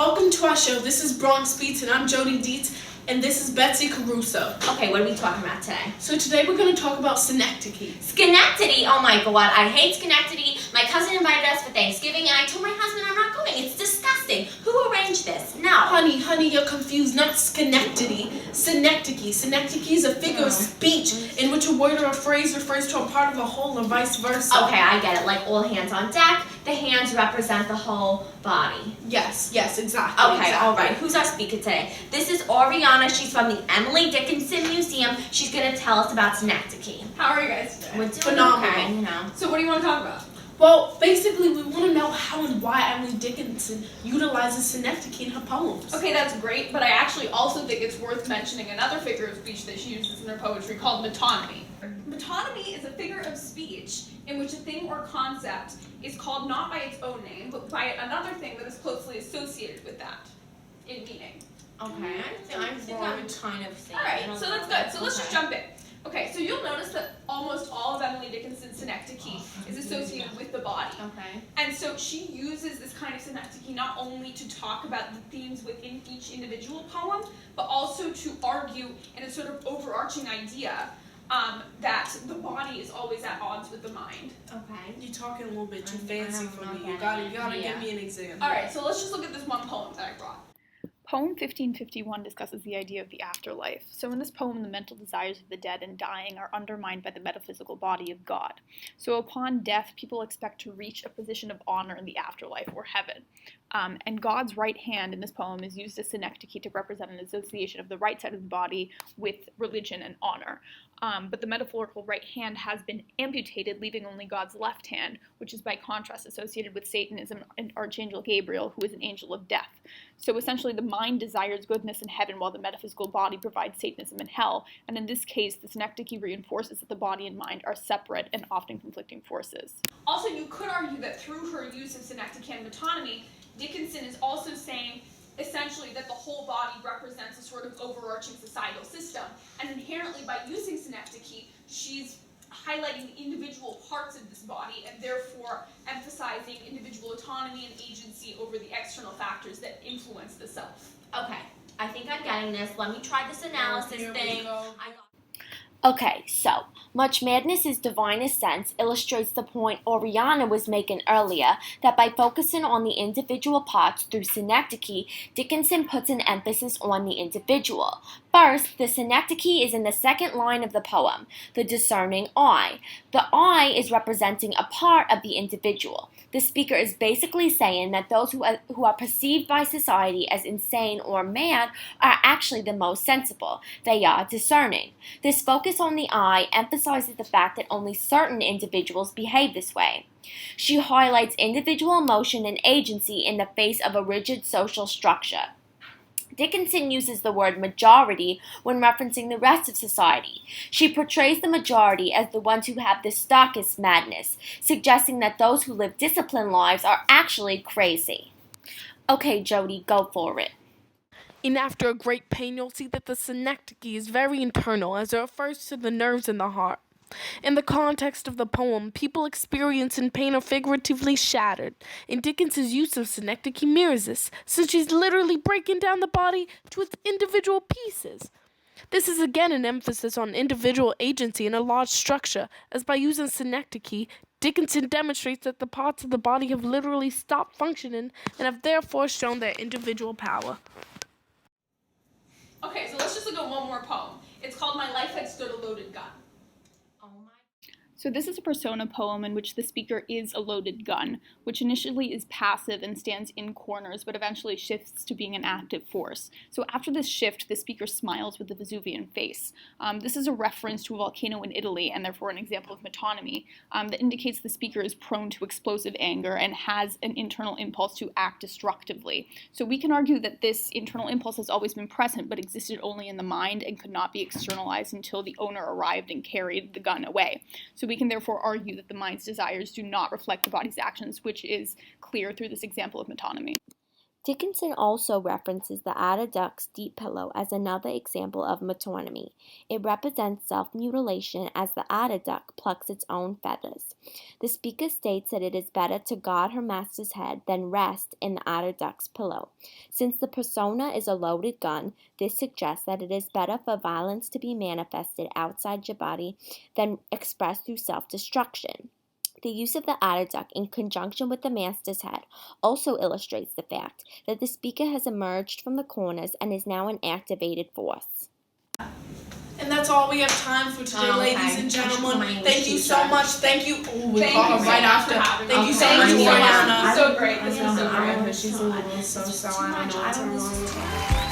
Welcome to our show. This is Bronx Beats, and I'm Jody Dietz, and this is Betsy Caruso. Okay, what are we talking about today? So today we're going to talk about Schenectady. Schenectady? Oh my god, I hate Schenectady. My cousin invited us for Thanksgiving, and I told my husband I'm not going. It's disgusting. Who arranged this? No. Honey, you're confused. Not Schenectady. Synecdoche. Synecdoche is a figure of speech in which a word or a phrase refers to a part of a whole or vice versa. Okay, I get it. Like all hands on deck, the hands represent the whole body. Yes, exactly. Okay, exactly. all right. Who's our speaker today? This is Oriana. She's from the Emily Dickinson Museum. She's going to tell us about Schenectady. How are you guys today? We're doing Phenomenal. okay, you know. So what do you want to talk about? Well, basically, we want to know how and why Emily Dickinson utilizes Schenectady in her poems. Okay, that's great, but I actually also think it's worth mentioning another figure of speech that she uses in her poetry called metonymy. Metonymy is a figure of speech in which a thing or concept is called not by its own name, but by another thing that is closely associated with that in meaning. Okay, I think I'm kind of saying. Alright, so that's good. So let's just jump in. Okay, so you'll notice that almost all of Emily Dickinson's synecdoche is associated with the body. Okay. And so she uses this kind of synecdoche not only to talk about the themes within each individual poem, but also to argue in a sort of overarching idea that the body is always at odds with the mind. Okay. You're talking a little bit too I fancy don't for know me. that. You gotta Yeah. give me an example. Alright, so let's just look at this one poem that I brought. Poem 1551 discusses the idea of the afterlife. So in this poem, the mental desires of the dead and dying are undermined by the metaphysical body of God. So upon death, people expect to reach a position of honor in the afterlife or heaven. And God's right hand in this poem is used as synecdoche to represent an association of the right side of the body with religion and honor. But the metaphorical right hand has been amputated, leaving only God's left hand, which is by contrast associated with Satanism and Archangel Gabriel, who is an angel of death. So essentially the mind desires goodness in heaven while the metaphysical body provides Satanism in hell. And in this case, the synecdoche reinforces that the body and mind are separate and often conflicting forces. Also, you could argue that through her use of synecdoche and metonymy, Dickinson is also saying essentially that the whole body represents a sort of overarching societal system, and inherently by using synecdoche, she's highlighting the individual parts of this body and therefore emphasizing individual autonomy and agency over the external factors that influence the self. Okay, I think I'm getting this. Let me try this analysis Here we thing. go. Okay, so, Much Madness is Divinest Sense illustrates the point Oriana was making earlier, that by focusing on the individual parts through synecdoche, Dickinson puts an emphasis on the individual. First, the synecdoche is in the second line of the poem, the discerning eye. The eye is representing a part of the individual. The speaker is basically saying that those who are perceived by society as insane or mad are actually the most sensible. They are discerning. This focus on the eye emphasizes the fact that only certain individuals behave this way. She highlights individual emotion and agency in the face of a rigid social structure. Dickinson uses the word majority when referencing the rest of society. She portrays the majority as the ones who have the starkest madness, suggesting that those who live disciplined lives are actually crazy. Okay, Jody, go for it. In After a Great Pain, you'll see that the synecdoche is very internal as it refers to the nerves in the heart. In the context of the poem, people experiencing pain are figuratively shattered, and Dickens's use of synecdoche mirrors this, since she's literally breaking down the body to its individual pieces. This is again an emphasis on individual agency in a large structure, as by using synecdoche, Dickinson demonstrates that the parts of the body have literally stopped functioning and have therefore shown their individual power. Okay, so let's just look at one more poem. It's called My Life Had Stood a Loaded Gun. So this is a persona poem in which the speaker is a loaded gun, which initially is passive and stands in corners, but eventually shifts to being an active force. So after this shift, the speaker smiles with the Vesuvian face. This is a reference to a volcano in Italy, and therefore an example of metonymy, that indicates the speaker is prone to explosive anger and has an internal impulse to act destructively. So we can argue that this internal impulse has always been present, but existed only in the mind and could not be externalized until the owner arrived and carried the gun away. So we can therefore argue that the mind's desires do not reflect the body's actions, which is clear through this example of metonymy. Dickinson also references the adduct's deep pillow as another example of metonymy. It represents self-mutilation as the adduct plucks its own feathers. The speaker states that it is better to guard her master's head than rest in the adduct's pillow. Since the persona is a loaded gun, this suggests that it is better for violence to be manifested outside your body than expressed through self-destruction. The use of the adduct in conjunction with the master's head also illustrates the fact that the speaker has emerged from the corners and is now an activated force. And that's all we have time for today, Oh, okay. ladies and I should gentlemen. put my English Thank you so teacher. much. Thank you. Ooh, we Thank call you her so right much after. for having Thank you me. so Okay. much, Thank you so much. Oriana. So great. This was so I great. don't know. This She's a little so I don't know what to too much. I don't do. listen to it.